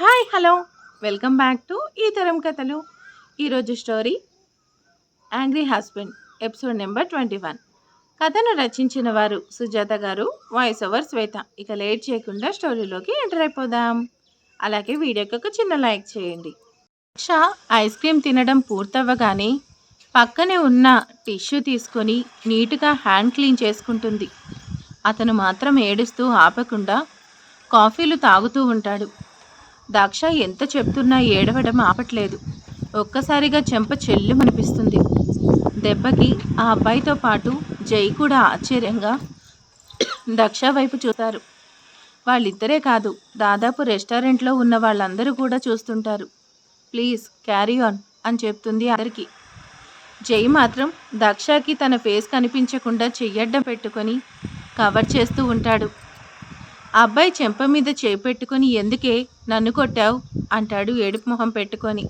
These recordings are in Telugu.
Hi hello welcome back to ఈ తరం కథలు. ఈరోజు story angry husband episode number 21. కథను రచించిన వారు సుజాత గారు, వాయిస్ ఓవర్ శ్వేత. ఇక లేట్ చేయకుండా స్టోరీలోకి ఎంటర్ అయిపోదాం. అలాగే వీడియోకి ఒక చిన్న లైక్ చేయండి. రక్ష ఐస్ క్రీమ్ తినడం పూర్తవ్వగానే పక్కనే ఉన్న టిష్యూ తీసుకొని నీట్గా హ్యాండ్ క్లీన్ చేసుకుంటుంది. అతను మాత్రం ఏడుస్తూ ఆపకుండా కాఫీలు తాగుతూ ఉంటాడు. దాక్ష ఎంత చెప్తున్నా ఏడవడం ఆపట్లేదు. ఒక్కసారిగా చెంప చెల్లుమనిపిస్తుంది. దెబ్బకి ఆ అబ్బాయితో పాటు జై కూడా ఆశ్చర్యంగా దక్ష వైపు చూస్తారు. వాళ్ళిద్దరే కాదు, దాదాపు రెస్టారెంట్లో ఉన్న వాళ్ళందరూ కూడా చూస్తుంటారు. ప్లీజ్ క్యారీ ఆన్ అని చెప్తుంది అందరికీ. జై మాత్రం దక్షకి తన ఫేస్ కనిపించకుండా చెయ్యడ్డం పెట్టుకొని కవర్ చేస్తూ ఉంటాడు. ఆ అబ్బాయి చెంప మీద చేయి పెట్టుకొని ఎందుకే నన్ను కొట్టావు అంటాడు ఏడుపు మొహం పెట్టుకొని.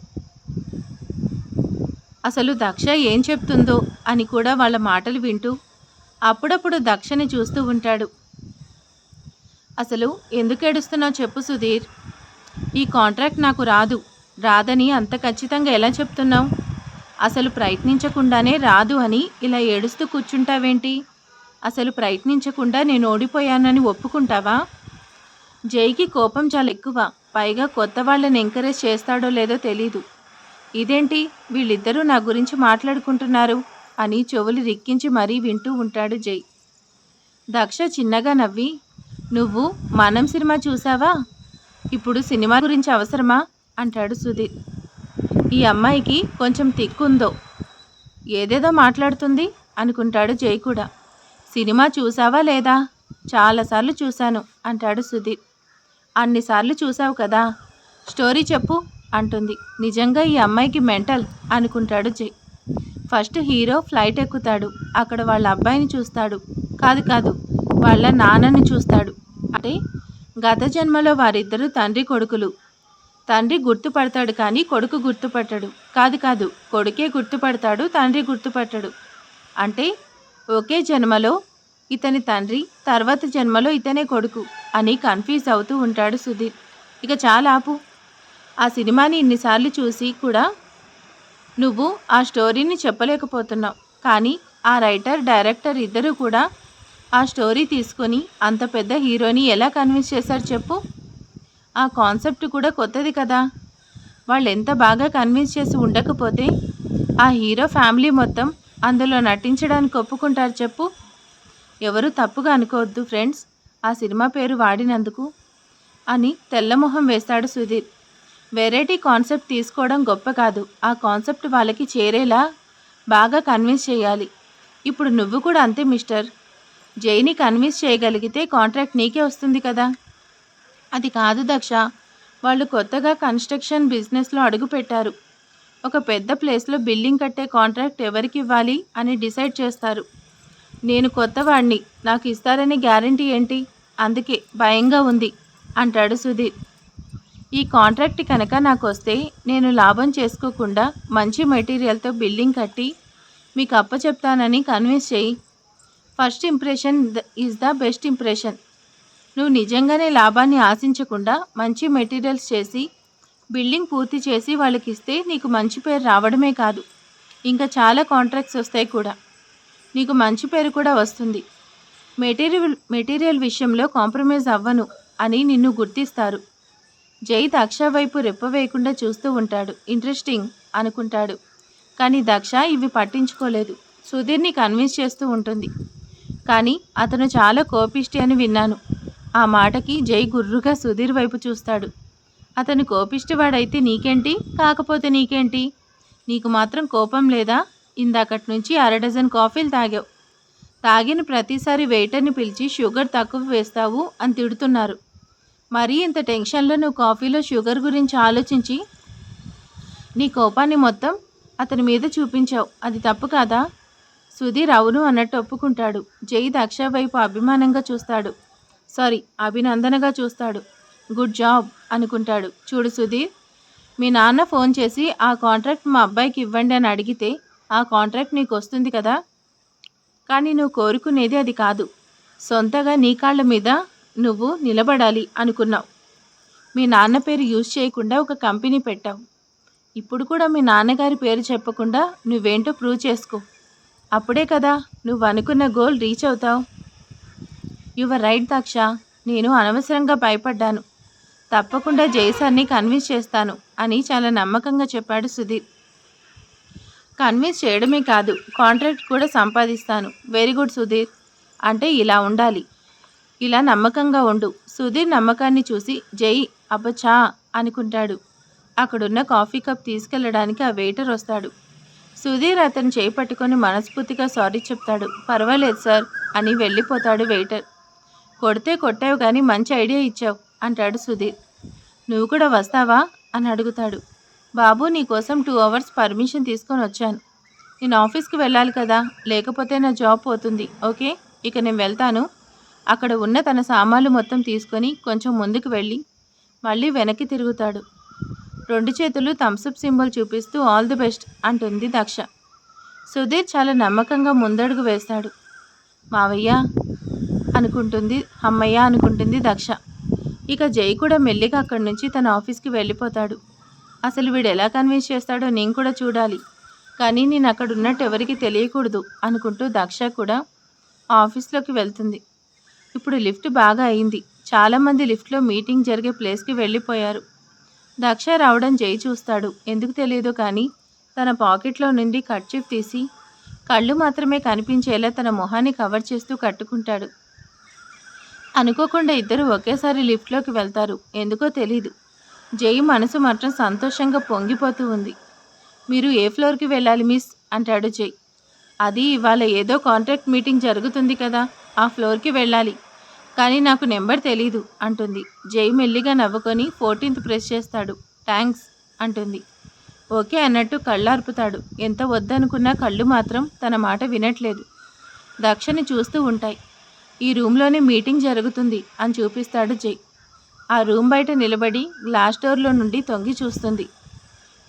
అసలు దక్ష ఏం చెప్తుందో అని కూడా వాళ్ళ మాటలు వింటూ అప్పుడప్పుడు దక్షని చూస్తూ ఉంటాడు. అసలు ఎందుకు ఏడుస్తున్నావు చెప్పు సుధీర్. ఈ కాంట్రాక్ట్ నాకు రాదని అంత ఖచ్చితంగా ఎలా చెప్తున్నావు? అసలు ప్రయత్నించకుండానే రాదు అని ఇలా ఏడుస్తూ కూర్చుంటావేంటి? అసలు ప్రయత్నించకుండా నేను ఓడిపోయానని ఒప్పుకుంటావా? జైకి కోపం చాలా ఎక్కువ. పైగా కొత్త వాళ్ళని ఎంకరేజ్ చేస్తాడో లేదో తెలీదు. ఇదేంటి వీళ్ళిద్దరూ నా గురించి మాట్లాడుకుంటున్నారు అని చెవులు రిక్కించి మరీ వింటూ ఉంటాడు జై. దక్ష చిన్నగా నవ్వి, నువ్వు మనం సినిమా చూసావా? ఇప్పుడు సినిమా గురించి అవసరమా అంటాడు సుధీర్. ఈ అమ్మాయికి కొంచెం తిక్కుందో, ఏదేదో మాట్లాడుతుంది అనుకుంటాడు జై కూడా. సినిమా చూసావా లేదా? చాలాసార్లు చూశాను అంటాడు సుధీర్. అన్నిసార్లు చూసావు కదా, స్టోరీ చెప్పు అంటుంది. నిజంగా ఈ అమ్మాయికి మెంటల్ అనుకుంటాడు జై. ఫస్ట్ హీరో ఫ్లైట్ ఎక్కుతాడు. అక్కడ వాళ్ళ అబ్బాయిని చూస్తాడు. కాదు వాళ్ళ నాన్నని చూస్తాడు. అంటే గత జన్మలో వారిద్దరూ తండ్రి కొడుకులు. తండ్రి గుర్తుపడతాడు కానీ కొడుకు గుర్తుపట్టడు. కాదు కొడుకే గుర్తుపడతాడు, తండ్రి గుర్తుపట్టడు. అంటే ఒకే జన్మలో ఇతని తండ్రి, తర్వాత జన్మలో ఇతనే కొడుకు అని కన్ఫ్యూజ్ అవుతూ ఉంటాడు సుధీర్. ఇక చాలా ఆపు. ఆ సినిమాని ఇన్నిసార్లు చూసి కూడా నువ్వు ఆ స్టోరీని చెప్పలేకపోతున్నావు. కానీ ఆ రైటర్, డైరెక్టర్ ఇద్దరూ కూడా ఆ స్టోరీ తీసుకొని అంత పెద్ద హీరోని ఎలా కన్విన్స్ చేశారు చెప్పు? ఆ కాన్సెప్ట్ కూడా కొత్తది కదా. వాళ్ళు ఎంత బాగా కన్విన్స్ చేసి ఉండకపోతే ఆ హీరో ఫ్యామిలీ మొత్తం అందులో నటించడానికి ఒప్పుకుంటారు చెప్పు? ఎవరు తప్పుగా అనుకోవద్దు ఫ్రెండ్స్ ఆ సినిమా పేరు వాడినందుకు అని తెల్లమొహం వేస్తాడు సుధీర్. వెరైటీ కాన్సెప్ట్ తీసుకోవడం గొప్ప కాదు, ఆ కాన్సెప్ట్ వాళ్ళకి చేరేలా బాగా కన్విన్స్ చేయాలి. ఇప్పుడు నువ్వు కూడా అంతే మిస్టర్. జైని కన్విన్స్ చేయగలిగితే కాంట్రాక్ట్ నీకే వస్తుంది కదా. అది కాదు దక్ష, వాళ్ళు కొత్తగా కన్స్ట్రక్షన్ బిజినెస్లో అడుగుపెట్టారు. ఒక పెద్ద ప్లేస్లో బిల్డింగ్ కట్టే కాంట్రాక్ట్ ఎవరికి ఇవ్వాలి అని డిసైడ్ చేస్తారు. నేను కొత్తవాడిని, నాకు ఇస్తారని గ్యారంటీ ఏంటి? అందుకే భయంగా ఉంది అంటాడు సుధీర్. ఈ కాంట్రాక్ట్ కనుక నాకు వస్తే నేను లాభం చేసుకోకుండా మంచి మెటీరియల్తో బిల్డింగ్ కట్టి మీకు అప్పచెప్తానని కన్విన్స్ చేయి. First impression is the best impression. నువ్వు నిజంగానే లాభాన్ని ఆశించకుండా మంచి మెటీరియల్స్ చేసి బిల్డింగ్ పూర్తి చేసి వాళ్ళకి ఇస్తే నీకు మంచి పేరు రావడమే కాదు, ఇంకా చాలా కాంట్రాక్ట్స్ వస్తాయి కూడా. నీకు మంచి పేరు కూడా వస్తుంది. మెటీరియల్ విషయంలో కాంప్రమైజ్ అవ్వను అని నిన్ను గుర్తిస్తారు. జై దక్ష వైపు రెప్ప వేయకుండా చూస్తూ ఉంటాడు. ఇంట్రెస్టింగ్ అనుకుంటాడు. కానీ దక్ష ఇవి పట్టించుకోలేదు. సుధీర్ని కన్విన్స్ చేస్తూ ఉంటుంది. కానీ అతను చాలా కోపిష్టి అని విన్నాను. ఆ మాటకి జై గుర్రుగా సుధీర్ వైపు చూస్తాడు. అతను కోపిష్టివాడైతే నీకేంటి, కాకపోతే నీకేంటి? నీకు మాత్రం కోపం లేదా? ఇందాకటి నుంచి 1/2 డజన్ కాఫీలు తాగావు. తాగిన ప్రతిసారి వెయిటర్ని పిలిచి షుగర్ తక్కువ వేస్తావు అని తిడుతున్నారు. మరీ ఇంత టెన్షన్లో నువ్వు కాఫీలో షుగర్ గురించి ఆలోచించి నీ కోపాన్ని మొత్తం అతని మీద చూపించావు. అది తప్పు కాదా? సుధీర్ అవును అన్నట్టు ఒప్పుకుంటాడు. జై దక్ష వైపు అభిమానంగా చూస్తాడు. అభినందనగా చూస్తాడు. గుడ్ జాబ్ అనుకుంటాడు. చూడు సుధీర్, మీ నాన్న ఫోన్ చేసి ఆ కాంట్రాక్ట్ మా అబ్బాయికి ఇవ్వండి అని అడిగితే ఆ కాంట్రాక్ట్ నీకు వస్తుంది కదా. కానీ నువ్వు కోరుకునేది అది కాదు. సొంతగా నీ కాళ్ళ మీద నువ్వు నిలబడాలి అనుకున్నావు. మీ నాన్న పేరు యూజ్ చేయకుండా ఒక కంపెనీ పెట్టావు. ఇప్పుడు కూడా మీ నాన్నగారి పేరు చెప్పకుండా నువ్వేంటో ప్రూవ్ చేసుకో. అప్పుడే కదా నువ్వు అనుకున్న గోల్ రీచ్ అవుతావు. Your right Daksha. నేను అనవసరంగా భయపడ్డాను. తప్పకుండా జైసాన్ని కన్విన్స్ చేస్తాను అని చాలా నమ్మకంగా చెప్పాడు సుధీర్. కన్విన్స్ చేయడమే కాదు, కాంట్రాక్ట్ కూడా సంపాదిస్తాను. Very good Sudheer. అంటే ఇలా ఉండాలి. ఇలా నమ్మకంగా ఉండు. సుధీర్ నమ్మకాన్ని చూసి జై అబ్బచ్చా అనుకుంటాడు. అక్కడున్న కాఫీ కప్ తీసుకెళ్లడానికి ఆ వెయిటర్ వస్తాడు. సుధీర్ అతను చేయి పట్టుకొని మనస్ఫూర్తిగా సారీ చెప్తాడు. పర్వాలేదు సార్ అని వెళ్ళిపోతాడు వెయిటర్. కొడితే కొట్టావు కానీ మంచి ఐడియా ఇచ్చావు అంటాడు సుధీర్. నువ్వు కూడా వస్తావా అని అడుగుతాడు. బాబు నీకోసం 2 అవర్స్ పర్మిషన్ తీసుకొని వచ్చాను. నేను ఆఫీస్కి వెళ్ళాలి కదా, లేకపోతే నా జాబ్ పోతుంది. ఓకే, ఇక నేను వెళ్తాను. అక్కడ ఉన్న తన సామాన్లు మొత్తం తీసుకొని కొంచెం ముందుకు వెళ్ళి మళ్ళీ వెనక్కి తిరుగుతాడు. 2 చేతులు థమ్స్అప్ సింబల్ చూపిస్తూ ఆల్ ది బెస్ట్ అంటుంది దక్ష. సుధీర్ చాలా నమ్మకంగా ముందడుగు వేస్తాడు. మావయ్య అనుకుంటుంది. అమ్మయ్య అనుకుంటుంది దక్ష. ఇక జై కూడా మెల్లిగా అక్కడి నుంచి తన ఆఫీస్కి వెళ్ళిపోతాడు. అసలు వీడు ఎలా కన్విన్స్ చేస్తాడో నేను కూడా చూడాలి, కానీ నేను అక్కడ ఉన్నట్టు ఎవరికి తెలియకూడదు అనుకుంటూ దక్ష కూడా ఆఫీస్లోకి వెళ్తుంది. ఇప్పుడు లిఫ్ట్ బాగా అయింది. చాలామంది లిఫ్ట్లో మీటింగ్ జరిగే ప్లేస్కి వెళ్ళిపోయారు. దక్ష రావడం జై చూస్తాడు. ఎందుకు తెలియదు కానీ తన పాకెట్లో నుండి కర్చీఫ్ తీసి కళ్ళు మాత్రమే కనిపించేలా తన మొహాన్ని కవర్ చేస్తూ కట్టుకుంటాడు. అనుకోకుండా ఇద్దరు ఒకేసారి లిఫ్ట్లోకి వెళ్తారు. ఎందుకో తెలీదు, జై మనసు మాత్రం సంతోషంగా పొంగిపోతూ ఉంది. మీరు ఏ ఫ్లోర్కి వెళ్ళాలి మిస్ అంటాడు జై. అది ఇవాళ ఏదో కాంట్రాక్ట్ మీటింగ్ జరుగుతుంది కదా, ఆ ఫ్లోర్కి వెళ్ళాలి, కానీ నాకు నెంబర్ తెలీదు అంటుంది. జై మెల్లిగా నవ్వుకొని 14th ప్రెస్ చేస్తాడు. థ్యాంక్స్ అంటుంది. ఓకే అన్నట్టు కళ్ళార్పుతాడు. ఎంత వద్దనుకున్నా కళ్ళు మాత్రం తన మాట వినట్లేదు. దక్షని చూస్తూ ఉంటాయి. ఈ రూమ్లోనే మీటింగ్ జరుగుతుంది అని చూపిస్తాడు జై. ఆ రూమ్ బయట నిలబడి గ్లాస్ డోర్లో నుండి తొంగి చూస్తుంది.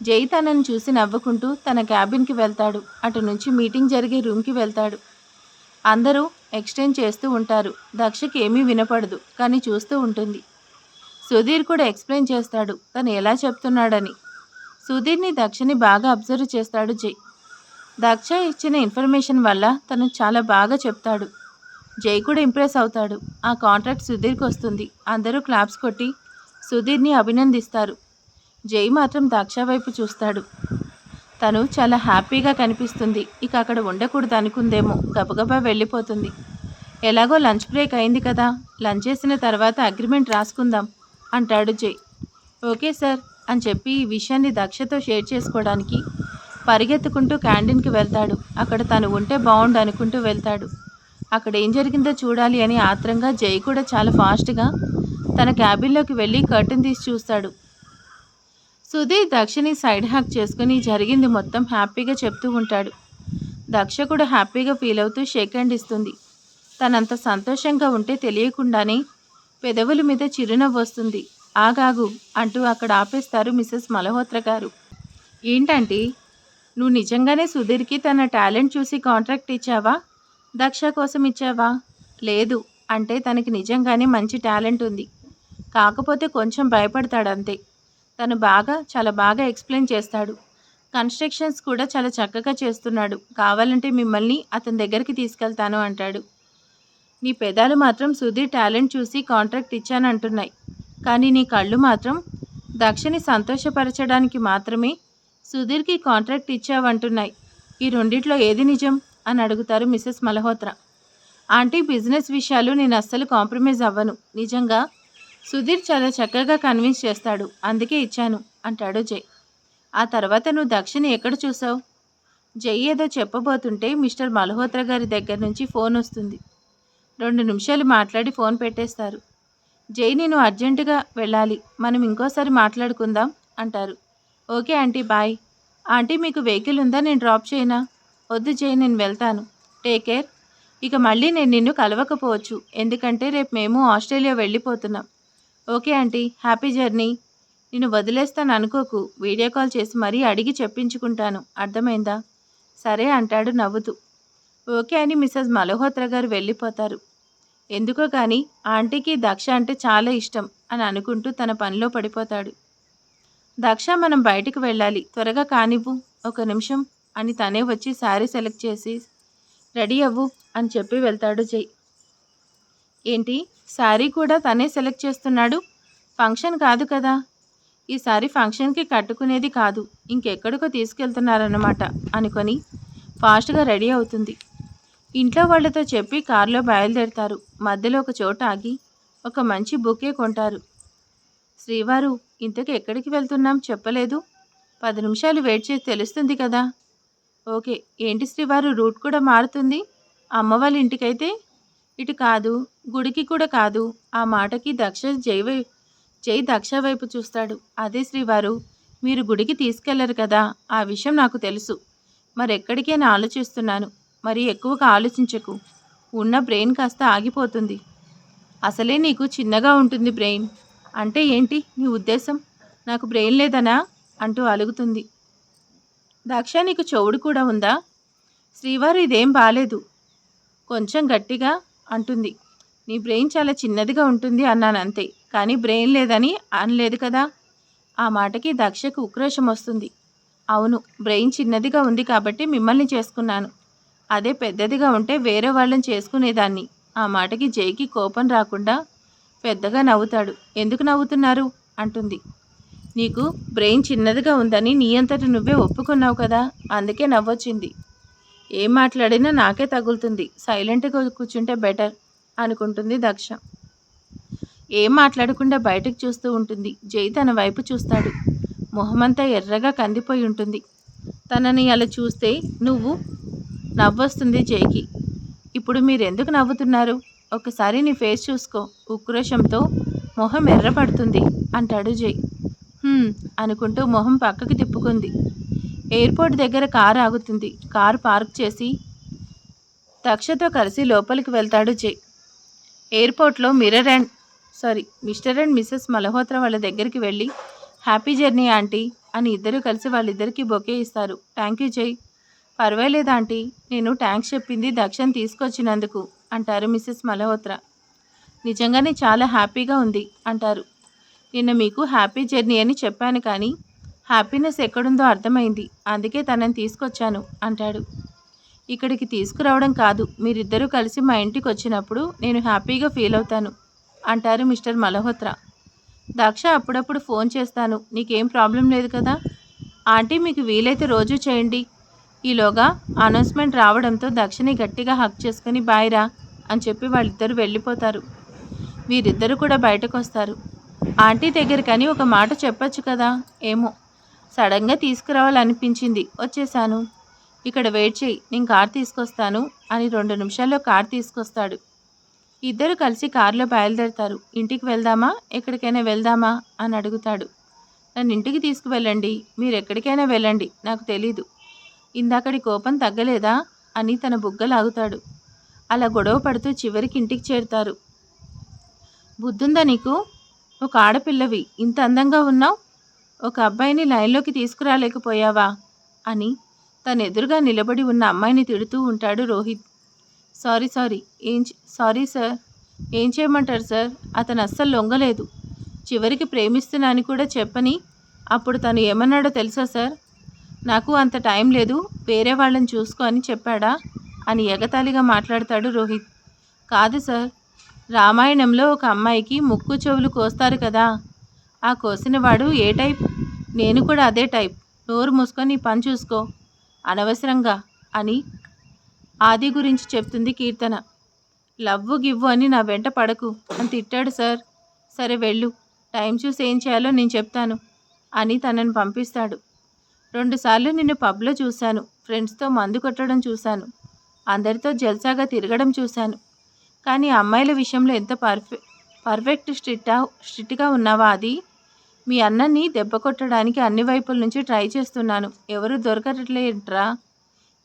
జై తనని చూసి నవ్వుకుంటూ తన క్యాబిన్కి వెళ్తాడు. అటు నుంచి మీటింగ్ జరిగే రూమ్కి వెళ్తాడు. అందరూ ఎక్స్చేంజ్ చేస్తూ ఉంటారు. దక్షకి ఏమీ వినపడదు, కానీ చూస్తూ ఉంటుంది. సుధీర్ కూడా ఎక్స్ప్లెయిన్ చేస్తాడు తను ఎలా చెప్తున్నాడని. సుధీర్ని దక్షని బాగా అబ్జర్వ్ చేస్తాడు జై. దక్ష ఇచ్చిన ఇన్ఫర్మేషన్ వల్ల తను చాలా బాగా చెప్తాడు. జై కూడా ఇంప్రెస్ అవుతాడు. ఆ కాంట్రాక్ట్ సుధీర్కి వస్తుంది. అందరూ క్లాప్స్ కొట్టి సుధీర్ని అభినందిస్తారు. జై మాత్రం దక్ష వైపు చూస్తాడు. తను చాలా హ్యాపీగా కనిపిస్తుంది. ఇక అక్కడ ఉండకూడదు అనుకుందేమో, గబగబా వెళ్ళిపోతుంది. ఎలాగో లంచ్ బ్రేక్ అయింది కదా, లంచ్ చేసిన తర్వాత అగ్రిమెంట్ రాసుకుందాం అంటాడు జై. ఓకే సార్ అని చెప్పి ఈ విషయాన్ని దక్షతో షేర్ చేసుకోవడానికి పరిగెత్తుకుంటూ క్యాంటీన్కి వెళ్తాడు. అక్కడ తను ఉంటే బాగుండు అనుకుంటూ వెళ్తాడు. అక్కడ ఏం జరిగిందో చూడాలి అని ఆత్రంగా జై కూడా చాలా ఫాస్ట్గా తన క్యాబిన్లోకి వెళ్ళి కర్టెన్ తీసి చూస్తాడు. సుధీర్ దక్షని సైడ్ హ్యాక్ చేసుకుని జరిగింది మొత్తం హ్యాపీగా చెప్తూ ఉంటాడు. దక్ష కూడా హ్యాపీగా ఫీల్ అవుతూ షేక్ హ్యాండ్ ఇస్తుంది. తనంత సంతోషంగా ఉంటే తెలియకుండానే పెదవుల మీద చిరునవ్వు వస్తుంది. ఆగాగు అంటూ అక్కడ ఆపేస్తారు మిసెస్ మల్హోత్రా గారు. ఏంటంటే నువ్వు నిజంగానే సుధీర్కి తన టాలెంట్ చూసి కాంట్రాక్ట్ ఇచ్చావా, దక్ష కోసం ఇచ్చావా? లేదు, అంటే తనకి నిజంగానే మంచి టాలెంట్ ఉంది, కాకపోతే కొంచెం భయపడతాడంతే. తను చాలా బాగా ఎక్స్ప్లెయిన్ చేస్తాడు. కన్స్ట్రక్షన్స్ కూడా చాలా చక్కగా చేస్తున్నాడు. కావాలంటే మిమ్మల్ని అతని దగ్గరికి తీసుకెళ్తాను అంటాడు. నీ పెదాలు మాత్రం సుధీర్ టాలెంట్ చూసి కాంట్రాక్ట్ ఇచ్చానంటున్నాయి, కానీ నీ కళ్ళు మాత్రం దక్షని సంతోషపరచడానికి మాత్రమే సుధీర్కి కాంట్రాక్ట్ ఇచ్చావంటున్నాయి. ఈ రెండిట్లో ఏది నిజం అని అడుగుతారు మిసెస్ మల్హోత్రా. ఆంటీ, బిజినెస్ విషయాలు నేను అస్సలు కాంప్రమైజ్ అవ్వను. నిజంగా సుధీర్ చాలా చక్కగా కన్విన్స్ చేస్తాడు, అందుకే ఇచ్చాను అంటాడు జై. ఆ తర్వాత నువ్వు దక్షని ఎక్కడ చూసావు? జై ఏదో చెప్పబోతుంటే మిస్టర్ మల్హోత్రా గారి దగ్గర నుంచి ఫోన్ వస్తుంది. 2 నిమిషాలు మాట్లాడి ఫోన్ పెట్టేస్తారు. జై, నేను అర్జెంటుగా వెళ్ళాలి, మనం ఇంకోసారి మాట్లాడుకుందాం అంటారు. Okay aunty, bye. ఆంటీ, మీకు వెహికల్ ఉందా, నేను డ్రాప్ చేయనా? వద్దు జై, నేను వెళ్తాను, టేక్ కేర్. ఇక మళ్ళీ నేను నిన్ను కలవకపోవచ్చు, ఎందుకంటే రేపు మేము ఆస్ట్రేలియా వెళ్ళిపోతున్నాం. Okay aunty, happy journey. నేను వదిలేస్తాను అనుకోకు, వీడియో కాల్ చేసి మరీ అడిగి చెప్పించుకుంటాను, అర్థమైందా? సరే అంటాడు నవ్వుతూ. ఓకే అని మిసెస్ మల్హోత్రా గారు వెళ్ళిపోతారు. ఎందుకో కానీ ఆంటీకి దక్ష అంటే చాలా ఇష్టం అని అనుకుంటూ తన పనిలో పడిపోతాడు. దక్ష మనం బయటికి వెళ్ళాలి, త్వరగా కానివ్వు, ఒక నిమిషం అని తనే వచ్చి శారీ సెలెక్ట్ చేసి రెడీ అవ్వు అని చెప్పి వెళ్తాడు జై. ఏంటి, శారీ కూడా తనే సెలెక్ట్ చేస్తున్నాడు? ఫంక్షన్ కాదు కదా, ఈసారి ఫంక్షన్కి కట్టుకునేది కాదు, ఇంకెక్కడికో తీసుకెళ్తున్నారన్నమాట అనుకొని ఫాస్ట్గా రెడీ అవుతుంది. ఇంట్లో వాళ్ళతో చెప్పి కారులో బయలుదేరుతారు. మధ్యలో ఒక చోట ఆగి ఒక మంచి బుకే కొంటారు. శ్రీవారు, ఇంతకు ఎక్కడికి వెళ్తున్నాం చెప్పలేదు? 10 నిమిషాలు వెయిట్ చేసి తెలుస్తుంది కదా. ఓకే, ఏంటి శ్రీవారు రూట్ కూడా మారుతుంది? అమ్మ వాళ్ళ ఇంటికైతే ఇటు కాదు, గుడికి కూడా కాదు. ఆ మాటకి జై దక్ష వైపు చూస్తాడు. అదే శ్రీవారు, మీరు గుడికి తీసుకెళ్లరు కదా, ఆ విషయం నాకు తెలుసు. మరెక్కడికైనా ఆలోచిస్తున్నాను. మరి ఎక్కువగా ఆలోచించకు, ఉన్న బ్రెయిన్ కాస్త ఆగిపోతుంది. అసలే నీకు చిన్నగా ఉంటుంది బ్రెయిన్. అంటే ఏంటి నీ ఉద్దేశం? నాకు బ్రెయిన్ లేదనా అంటూ అలుగుతుంది. దక్ష, నీకు చెవుడు కూడా ఉందా? శ్రీవారు, ఇదేం బాలేదు, కొంచెం గట్టిగా అంటుంది. నీ బ్రెయిన్ చాలా చిన్నదిగా ఉంటుంది అన్నాను అంతే, కానీ బ్రెయిన్ లేదని అనలేదు కదా. ఆ మాటకి దక్షకు ఉక్రోషం వస్తుంది. అవును, బ్రెయిన్ చిన్నదిగా ఉంది కాబట్టి మిమ్మల్ని చేసుకున్నాను. అదే పెద్దదిగా ఉంటే వేరే వాళ్ళని చేసుకునేదాన్ని. ఆ మాటకి జైకి కోపం రాకుండా పెద్దగా నవ్వుతాడు. ఎందుకు నవ్వుతున్నారు అంటుంది. నీకు బ్రెయిన్ చిన్నదిగా ఉందని నీ అంతటి నువ్వే ఒప్పుకున్నావు కదా, అందుకే నవ్వొచ్చింది. ఏం మాట్లాడినా నాకే తగులుతుంది, సైలెంట్గా కూర్చుంటే బెటర్ అనుకుంటుంది దక్ష. ఏం మాట్లాడకుండా బయటకు చూస్తూ ఉంటుంది. జై తన వైపు చూస్తాడు. మొహమంతా ఎర్రగా కందిపోయి ఉంటుంది. తనని అలా చూస్తే నవ్వొస్తుంది జైకి. ఇప్పుడు మీరెందుకు నవ్వుతున్నారు? ఒకసారి నీ ఫేస్ చూసుకో, ఉక్రోషంతో మొహం ఎర్రపడుతుంది అంటాడు జై. అనుకుంటూ మొహం పక్కకి తిప్పుకుంది. ఎయిర్పోర్ట్ దగ్గర కారు ఆగుతుంది. కారు పార్క్ చేసి దక్షతో కలిసి లోపలికి వెళ్తాడు జై. ఎయిర్పోర్ట్లో మిస్టర్ అండ్ మిస్సెస్ మల్హోత్రా వాళ్ళ దగ్గరికి వెళ్ళి హ్యాపీ జర్నీ ఆంటీ అని ఇద్దరు కలిసి వాళ్ళిద్దరికీ బొకే ఇస్తారు. థ్యాంక్ యూ జై. పర్వాలేదు ఆంటీ, నేను థ్యాంక్స్ చెప్పింది దక్షని తీసుకొచ్చినందుకు అంటారు మిస్సెస్ మల్హోత్రా. నిజంగానే చాలా హ్యాపీగా ఉంది అంటారు. నిన్న మీకు హ్యాపీ జర్నీ అని చెప్పాను, కానీ హ్యాపీనెస్ ఎక్కడుందో అర్థమైంది, అందుకే తనని తీసుకొచ్చాను అంటాడు. ఇక్కడికి తీసుకురావడం కాదు, మీరిద్దరూ కలిసి మా ఇంటికి వచ్చినప్పుడు నేను హ్యాపీగా ఫీల్ అవుతాను అంటారు మిస్టర్ మల్హోత్రా. దక్ష, అప్పుడప్పుడు ఫోన్ చేస్తాను, నీకేం ప్రాబ్లం లేదు కదా. ఆంటీ, మీకు వీలైతే రోజు చేయండి. ఈలోగా అనౌన్స్మెంట్ రావడంతో దక్షని గట్టిగా హక్ చేసుకుని బాయ్ రా అని చెప్పి వాళ్ళిద్దరూ వెళ్ళిపోతారు. వీరిద్దరూ కూడా బయటకు వస్తారు. ఆంటీ దగ్గరకని ఒక మాట చెప్పచ్చు కదా. ఏమో, సడన్గా తీసుకురావాలనిపించింది, వచ్చేసాను. ఇక్కడ వెయిట్ చేయి, నేను కార్ తీసుకొస్తాను అని 2 నిమిషాల్లో కార్ తీసుకొస్తాడు. ఇద్దరు కలిసి కారులో బయలుదేరతారు. ఇంటికి వెళ్దామా, ఎక్కడికైనా వెళ్దామా అని అడుగుతాడు. నన్ను ఇంటికి తీసుకువెళ్ళండి, మీరు ఎక్కడికైనా వెళ్ళండి, నాకు తెలీదు. ఇందాకడి కోపం తగ్గలేదా అని తన బుగ్గలాగుతాడు. అలా గొడవ పడుతూ చివరికి ఇంటికి చేరుతారు. బుద్ధుందా నీకు? ఒక ఆడపిల్లవి, ఇంత అందంగా ఉన్నావు, ఒక అబ్బాయిని లైన్లోకి తీసుకురాలేకపోయావా అని తన ఎదురుగా నిలబడి ఉన్న అమ్మాయిని తిడుతూ ఉంటాడు రోహిత్. సారీ సార్, ఏం చేయమంటారు సార్, అతను అస్సలు లొంగలేదు. చివరికి ప్రేమిస్తున్నాను కూడా చెప్పని అప్పుడు తను ఏమన్నాడో తెలుసా సార్? నాకు అంత టైం లేదు, వేరే వాళ్ళని చూసుకో అని చెప్పాడా అని ఎగతాళిగా మాట్లాడతాడు రోహిత్. కాదు సార్, రామాయణంలో ఒక అమ్మాయికి ముక్కు చెవులు కోస్తారు కదా, ఆ కోసినవాడు ఏ టైప్? నేను కూడా అదే టైప్. నోరు మూసుకొని పని చూసుకో అనవసరంగా అని ఆది గురించి చెప్తుంది కీర్తన. లవ్వు గివ్వు అని నా వెంట పడకు అని తిట్టాడు సార్. సరే వెళ్ళు, టైం చూసి ఏం చేయాలో నేను చెప్తాను అని తనని పంపిస్తాడు. 2 సార్లు నిన్ను పబ్లో చూశాను, ఫ్రెండ్స్తో మందు కొట్టడం చూశాను, అందరితో జల్సాగా తిరగడం చూశాను, కానీ అమ్మాయిల విషయంలో ఎంత పర్ఫెక్ట్ స్ట్రిక్ట్గా ఉన్నావా? అది మీ అన్నని దెబ్బ కొట్టడానికి అన్ని వైపుల నుంచి ట్రై చేస్తున్నాను, ఎవరు దొరకట్లేట్రా.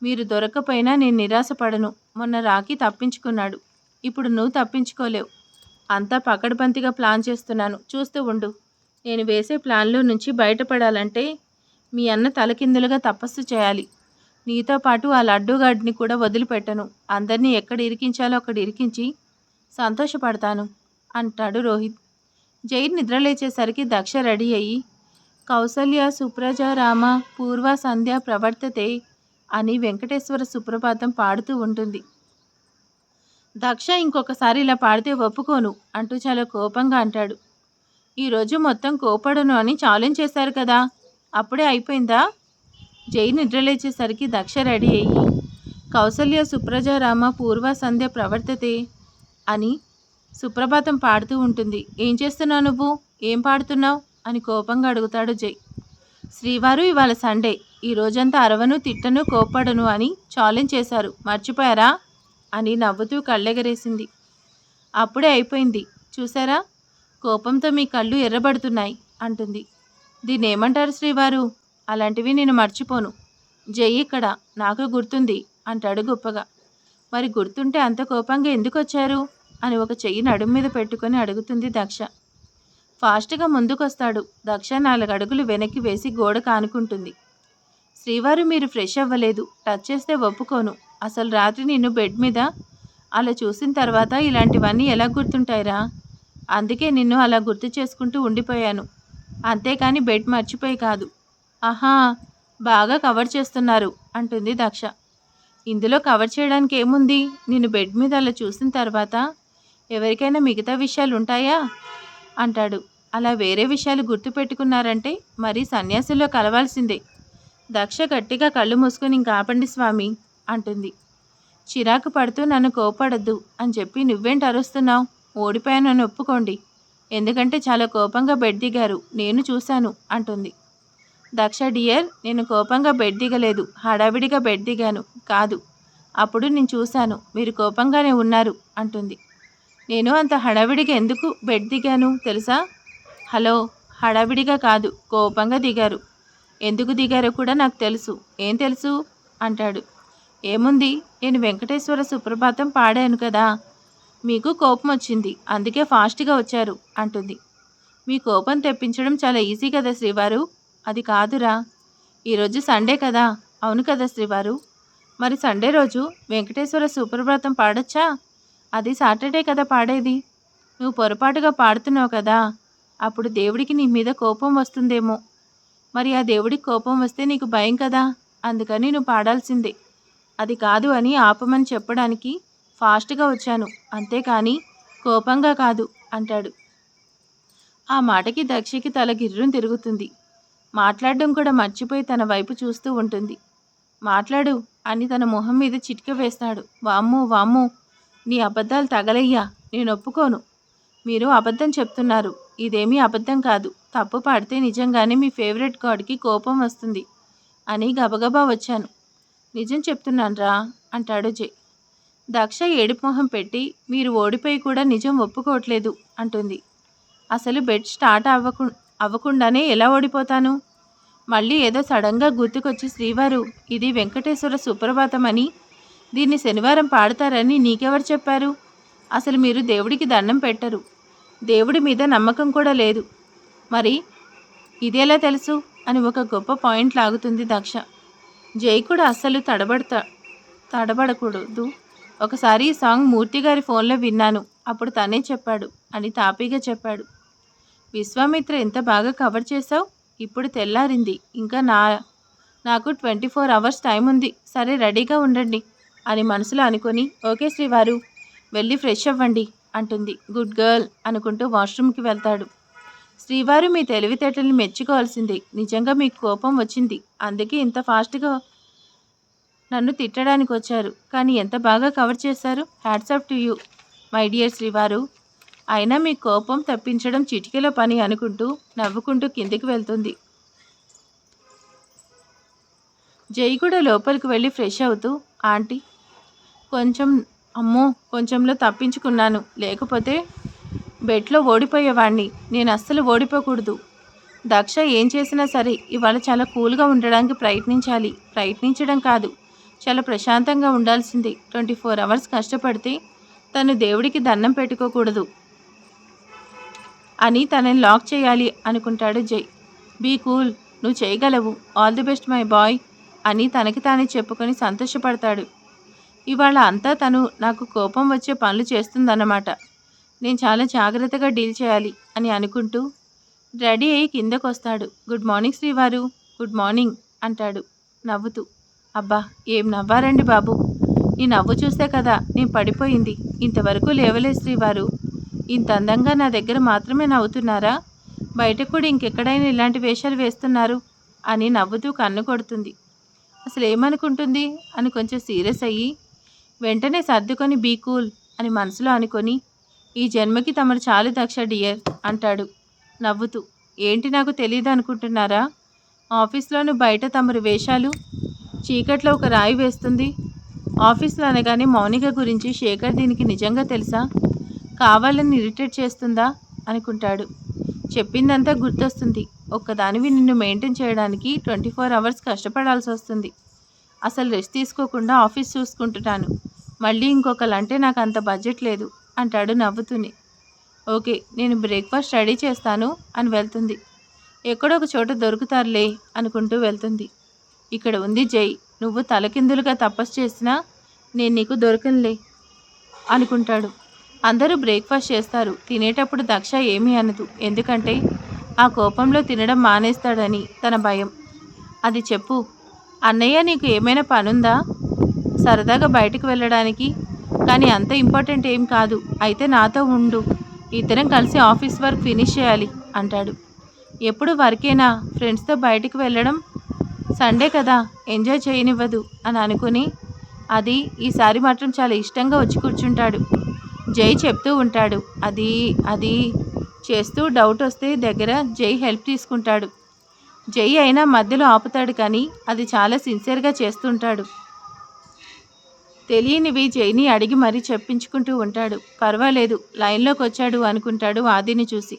మీరు దొరకపోయినా నేను నిరాశపడను. మొన్న రాఖీ తప్పించుకున్నాడు, ఇప్పుడు నువ్వు తప్పించుకోలేవు. అంతా పకడ్బందీగా ప్లాన్ చేస్తున్నాను, చూస్తూ ఉండు. నేను వేసే ప్లాన్లో నుంచి బయటపడాలంటే మీ అన్న తలకిందులుగా తపస్సు చేయాలి. నీతో పాటు ఆ లడ్డూగాడిని కూడా వదిలిపెట్టను. అందరినీ ఎక్కడ ఇరికించాలో అక్కడ ఇరికించి సంతోషపడతాను అంటాడు రోహిత్. జై నిద్రలేచేసరికి దక్ష రెడీ అయ్యి కౌసల్య సుప్రజ రామ పూర్వ సంధ్య ప్రవర్తతే అని వెంకటేశ్వర సుప్రభాతం పాడుతూ ఉంటుంది. దక్ష ఇంకొకసారి ఇలా పాడితే ఒప్పుకోను అంటూ చాలా కోపంగా అంటాడు. ఈరోజు మొత్తం కోపడను అని ఛాలెంజ్ చేశారు కదా, అప్పుడే అయిపోయిందా? జై నిద్రలేచేసరికి దక్ష రెడీ అయ్యి కౌసల్య సుప్రజ రామ పూర్వ సంధ్య ప్రవర్తతే అని సుప్రభాతం పాడుతూ ఉంటుంది. ఏం చేస్తున్నావు నువ్వు? ఏం పాడుతున్నావు అని కోపంగా అడుగుతాడు జై. శ్రీవారు ఇవాళ సండే, ఈ రోజంతా అరవను తిట్టను కోపడను అని ఛాలెంజ్ చేశారు, మర్చిపోయారా అని నవ్వుతూ కళ్ళెగరేసింది. అప్పుడే అయిపోయింది చూసారా, కోపంతో మీ కళ్ళు ఎర్రబడుతున్నాయి అంటుంది. దీన్ని ఏమంటారు శ్రీవారు? అలాంటివి నేను మర్చిపోను. జై ఇక్కడ, నాకు గుర్తుంది అంటాడు గొప్పగా. మరి గుర్తుంటే అంత కోపంగా ఎందుకు వచ్చారు అని ఒక చెయ్యి నడుము మీద పెట్టుకొని అడుగుతుంది దక్ష. ఫాస్ట్గా ముందుకొస్తాడు. దక్ష 4 అడుగులు వెనక్కి వేసి గోడ కానుకుంటుంది. శ్రీవారు మీరు ఫ్రెష్ అవ్వలేదు, టచ్ చేస్తే ఒప్పుకోను. అసలు రాత్రి నిన్ను బెడ్ మీద అలా చూసిన తర్వాత ఇలాంటివన్నీ ఎలా గుర్తుంటాయిరా? అందుకే నిన్ను అలా గుర్తు చేసుకుంటూ ఉండిపోయాను, అంతేకాని బెడ్ మర్చిపోయి కాదు. ఆహా, బాగా కవర్ చేస్తున్నారు అంటుంది దక్ష. ఇందులో కవర్ చేయడానికి ఏముంది? నిన్ను బెడ్ మీద అలా చూసిన తర్వాత ఎవరికైనా మిగతా విషయాలు ఉంటాయా అంటాడు. అలా వేరే విషయాలు గుర్తుపెట్టుకున్నారంటే మరి సన్యాసుల్లో కలవాల్సిందే. దక్ష గట్టిగా కళ్ళు మూసుకొని ఇంకా ఆపండి స్వామి అంటుంది. చిరాకు పడుతూ నన్ను కోపడద్దు అని చెప్పి నువ్వేంటి అరుస్తున్నావు? ఓడిపోయానని ఒప్పుకోండి, ఎందుకంటే చాలా కోపంగా బెడ్ దిగారు, నేను చూశాను అంటుంది. దక్ష డియర్, నేను కోపంగా బెడ్ దిగలేదు, హడావిడిగా బెడ్ దిగాను కాదు. అప్పుడు నేను చూశాను, మీరు కోపంగానే ఉన్నారు అంటుంది. నేను అంత హడావిడిగా ఎందుకు బెడ్ దిగాను తెలుసా? హలో, హడావిడిగా కాదు, కోపంగా దిగారు. ఎందుకు దిగారో కూడా నాకు తెలుసు. ఏం తెలుసు అంటాడు. ఏముంది, నేను వెంకటేశ్వర సుప్రభాతం పాడాను కదా, మీకు కోపం వచ్చింది, అందుకే ఫాస్ట్గా వచ్చారు అంటుంది. మీ కోపం తెప్పించడం చాలా ఈజీ కదా శ్రీవారు. అది కాదురా, ఈరోజు సండే కదా. అవును కదా శ్రీవారు. మరి సండే రోజు వెంకటేశ్వర సుప్రభాతం పాడొచ్చా? అది సాటర్డే కదా పాడేది. నువ్వు పొరపాటుగా పాడుతున్నావు కదా, అప్పుడు దేవుడికి నీ మీద కోపం వస్తుందేమో. మరి ఆ దేవుడికి కోపం వస్తే నీకు భయం కదా, అందుకని నువ్వు పాడాల్సిందే. అది కాదు అని ఆపమని చెప్పడానికి ఫాస్ట్గా వచ్చాను, అంతేకాని కోపంగా కాదు అంటాడు. ఆ మాటకి దక్షకి తల గిర్రును తిరుగుతుంది. మాట్లాడడం కూడా మర్చిపోయి తన వైపు చూస్తూ ఉంటుంది. మాట్లాడు అని తన మొహం మీద చిటిక వేస్తాడు. వామ్మో వామ్మో, నీ అబద్ధాలు తగలయ్యా, నేను ఒప్పుకోను. మీరు అబద్ధం చెప్తున్నారు, ఇదేమీ అబద్ధం కాదు. తప్పు పాడితే నిజంగానే మీ ఫేవరెట్ గాడ్కి కోపం వస్తుంది అని గబగబా వచ్చాను. నిజం చెప్తున్నాన్రా అంటాడు జై. దక్ష ఏడుపు మొహం పెట్టి మీరు ఓడిపోయి కూడా నిజం ఒప్పుకోవట్లేదు అంటుంది. అసలు బెడ్ స్టార్ట్ అవ్వకుండానే ఎలా ఓడిపోతాను? మళ్ళీ ఏదో సడన్గా గుర్తుకొచ్చి శ్రీవారు ఇది వెంకటేశ్వర సుప్రభాతం అని, దీన్ని శనివారం పాడతారని నీకెవరు చెప్పారు? అసలు మీరు దేవుడికి దండం పెట్టరు, దేవుడి మీద నమ్మకం కూడా లేదు, మరి ఇదేలా తెలుసు అని ఒక గొప్ప పాయింట్ లాగుతుంది దక్ష. జై కూడా అస్సలు తడబడకూడదు. ఒకసారి ఈ సాంగ్ మూర్తి గారి ఫోన్లో విన్నాను, అప్పుడు తనే చెప్పాడు అని తాపీగా చెప్పాడు. విశ్వామిత్ర ఎంత బాగా కవర్ చేశావు. ఇప్పుడు తెల్లారింది, ఇంకా నాకు 24 అవర్స్ టైం ఉంది. సరే రెడీగా ఉండండి అని మనసులో అనుకొని ఓకే శ్రీవారు, వెళ్ళి ఫ్రెష్ అవ్వండి అంటుంది. గుడ్ గర్ల్ అనుకుంటూ వాష్రూమ్కి వెళ్తాడు. శ్రీవారు మీ తెలివితేటల్ని మెచ్చుకోవాల్సిందే. నిజంగా మీకు కోపం వచ్చింది, అందుకే ఇంత ఫాస్ట్గా నన్ను తిట్టడానికి వచ్చారు. కానీ ఎంత బాగా కవర్ చేశారు. Hats off to you my dear శ్రీవారు. అయినా మీ కోపం తప్పించడం చిటికెలో పని అనుకుంటూ నవ్వుకుంటూ కిందికి వెళ్తుంది. జై కూడా లోపలికి వెళ్ళి ఫ్రెష్ అవుతూ ఆంటీ కొంచెంలో తప్పించుకున్నాను, లేకపోతే బెడ్లో ఓడిపోయేవాడిని. నేను అస్సలు ఓడిపోకూడదు. దక్ష ఏం చేసినా సరే ఇవాళ చాలా కూల్గా ఉండడానికి ప్రయత్నించడం కాదు, చాలా ప్రశాంతంగా ఉండాల్సిందే. 24 అవర్స్ కష్టపడితే తను దేవుడికి దండం పెట్టుకోకూడదు అని తనని లాక్ చేయాలి అనుకుంటాడు జై. బీ కూల్, నువ్వు చేయగలవు, all the best my boy అని తనకి తానే చెప్పుకొని సంతోషపడతాడు. ఇవాళ అంతా తను నాకు కోపం వచ్చే పనులు చేస్తుందన్నమాట. నేను చాలా జాగ్రత్తగా డీల్ చేయాలి అని అనుకుంటూ రెడీ అయ్యి కిందకొస్తాడు. గుడ్ మార్నింగ్ శ్రీవారు. గుడ్ మార్నింగ్ అంటాడు నవ్వుతూ. అబ్బా, ఏం నవ్వారండి బాబు. ఈ నవ్వు చూస్తే కదా నేను పడిపోయింది. ఇంతవరకు లేవలేదు శ్రీవారు. ఇంత అందంగా నా దగ్గర మాత్రమే నవ్వుతున్నారా? బయట కూడా ఇంకెక్కడైనా ఇలాంటి వేషాలు వేస్తున్నారు అని నవ్వుతూ కన్ను కొడుతుంది. అసలు ఏమనుకుంటుంది అని కొంచెం సీరియస్ అయ్యి వెంటనే సర్దుకొని బీ కూల్ అని మనసులో అనుకొని, ఈ జన్మకి తమరు చాలు దక్ష డియర్ అంటాడు నవ్వుతూ. ఏంటి, నాకు తెలియదు అనుకుంటున్నారా? ఆఫీస్లోను బయట తమరు వేషాలు. చీకట్లో ఒక రాయి వేస్తుంది. ఆఫీస్లో అనగానే మౌనిక గురించి శేఖర్ దీనికి నిజంగా తెలుసా? కావాలని ఇరిటేట్ చేస్తుందా అనుకుంటాడు. చెప్పిందంతా గుర్తొస్తుంది. ఒక్కదానివి నిన్ను మెయింటైన్ చేయడానికి 24 అవర్స్ కష్టపడాల్సి వస్తుంది. అసలు రెస్ట్ తీసుకోకుండా ఆఫీస్ చూసుకుంటున్నాను. మళ్ళీ ఇంకొకలంటే నాకు అంత బడ్జెట్ లేదు అంటాడు నవ్వుతూనే. ఓకే, నేను బ్రేక్ఫాస్ట్ రెడీ చేస్తాను అని వెళ్తుంది. ఎక్కడో ఒక చోట దొరుకుతారులే అనుకుంటూ వెళ్తుంది. ఇక్కడ ఉంది జై. నువ్వు తలకిందులుగా తపస్సు చేసినా నేను నీకు దొరకనులే అనుకుంటాడు. అందరూ బ్రేక్ఫాస్ట్ చేస్తారు. తినేటప్పుడు దక్ష ఏమీ అనదు. ఎందుకంటే ఆ కోపంలో తినడం మానేస్తాడని తన భయం. అది చెప్పు అన్నయ్య, నీకు ఏమైనా పనుందా? సరదాగా బయటకు వెళ్ళడానికి? కానీ అంత ఇంపార్టెంట్ ఏం కాదు. అయితే నాతో ఉండు. ఇద్దరం కలిసి ఆఫీస్ వర్క్ ఫినిష్ చేయాలి అంటాడు. ఎప్పుడు వర్కేనా? ఫ్రెండ్స్తో బయటికి వెళ్ళడం సండే కదా, ఎంజాయ్ చేయనివ్వదు అని అనుకుని అది ఈసారి మాత్రం చాలా ఇష్టంగా వచ్చి కూర్చుంటాడు. జై చెప్తూ ఉంటాడు. అది అది చేస్తూ డౌట్ వస్తే దగ్గర జై హెల్ప్ తీసుకుంటాడు. జై అయినా మధ్యలో ఆపుతాడు, కానీ అది చాలా సిన్సియర్గా చేస్తుంటాడు. తెలియనివి జైని అడిగి మరీ చెప్పించుకుంటూ ఉంటాడు. పర్వాలేదు, లైన్లోకి వచ్చాడు అనుకుంటాడు ఆదిని చూసి.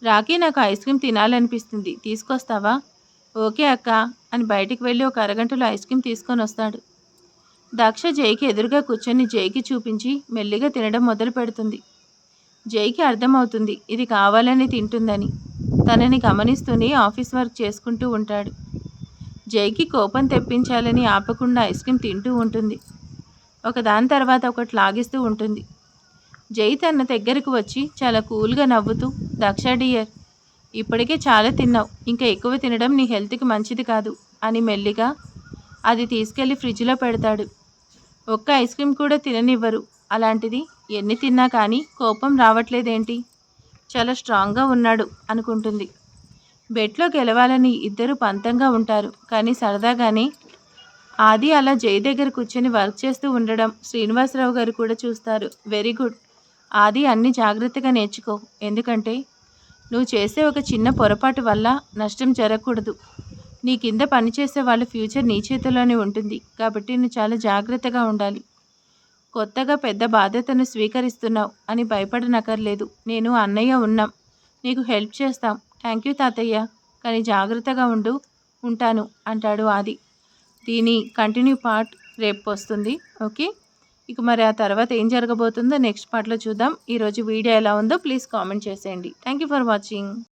రాకీ, నాకు ఐస్ క్రీమ్ తినాలనిపిస్తుంది, తీసుకొస్తావా? ఓకే అక్క అని బయటికి వెళ్ళి ఒక అరగంటలో ఐస్ క్రీమ్ తీసుకొని వస్తాడు. దక్ష జైకి ఎదురుగా కూర్చొని జైకి చూపించి మెల్లిగా తినడం మొదలు పెడుతుంది. జైకి అర్థమవుతుంది ఇది కావాలని తింటుందని. తనని గమనిస్తూనే ఆఫీస్ వర్క్ చేసుకుంటూ ఉంటాడు. జైకి కోపం తెప్పించాలని ఆపకుండా ఐస్ క్రీమ్ తింటూ ఉంటుంది. ఒకదాని తర్వాత ఒకటి లాగిస్తూ ఉంటుంది. జై తన దగ్గరకు వచ్చి చాలా కూల్గా నవ్వుతూ, దక్ష డియర్, ఇప్పటికే చాలా తిన్నావు, ఇంకా ఎక్కువ తినడం నీ హెల్త్కి మంచిది కాదు అని మెల్లిగా అది తీసుకెళ్లి ఫ్రిడ్జ్లో పెడతాడు. ఒక్క ఐస్ క్రీమ్ కూడా తిననివ్వరు. అలాంటిది ఎన్ని తిన్నా కానీ కోపం రావట్లేదేంటి? చాలా స్ట్రాంగ్గా ఉన్నాడు అనుకుంటుంది. బెట్లో గెలవాలని ఇద్దరు పంతంగా ఉంటారు, కానీ సరదాగానే. ఆది అలా జై దగ్గర కూర్చొని వర్క్ చేస్తూ ఉండడం శ్రీనివాసరావు గారు కూడా చూస్తారు. వెరీ గుడ్ ఆది, అన్నీ జాగ్రత్తగా నేర్చుకో. ఎందుకంటే నువ్వు చేసే ఒక చిన్న పొరపాటు వల్ల నష్టం జరగకూడదు. నీ కింద పనిచేసే వాళ్ళ ఫ్యూచర్ నీ చేతిలోనే ఉంటుంది. కాబట్టి నువ్వు చాలా జాగ్రత్తగా ఉండాలి. కొత్తగా పెద్ద బాధ్యతను స్వీకరిస్తున్నావు అని భయపడనక్కర్లేదు. నేను అన్నయ్య ఉన్నాం, నీకు హెల్ప్ చేస్తాం. థ్యాంక్ యూ తాతయ్య, కానీ జాగ్రత్తగా ఉంటాను అంటాడు ఆది. దీని కంటిన్యూ పార్ట్ రేపు వస్తుంది. ఓకే, ఇక మరి ఆ తర్వాత ఏం జరగబోతుందో నెక్స్ట్ పార్ట్లో చూద్దాం. ఈరోజు వీడియో ఎలా ఉందో ప్లీజ్ కామెంట్ చేసేయండి. Thank you for watching.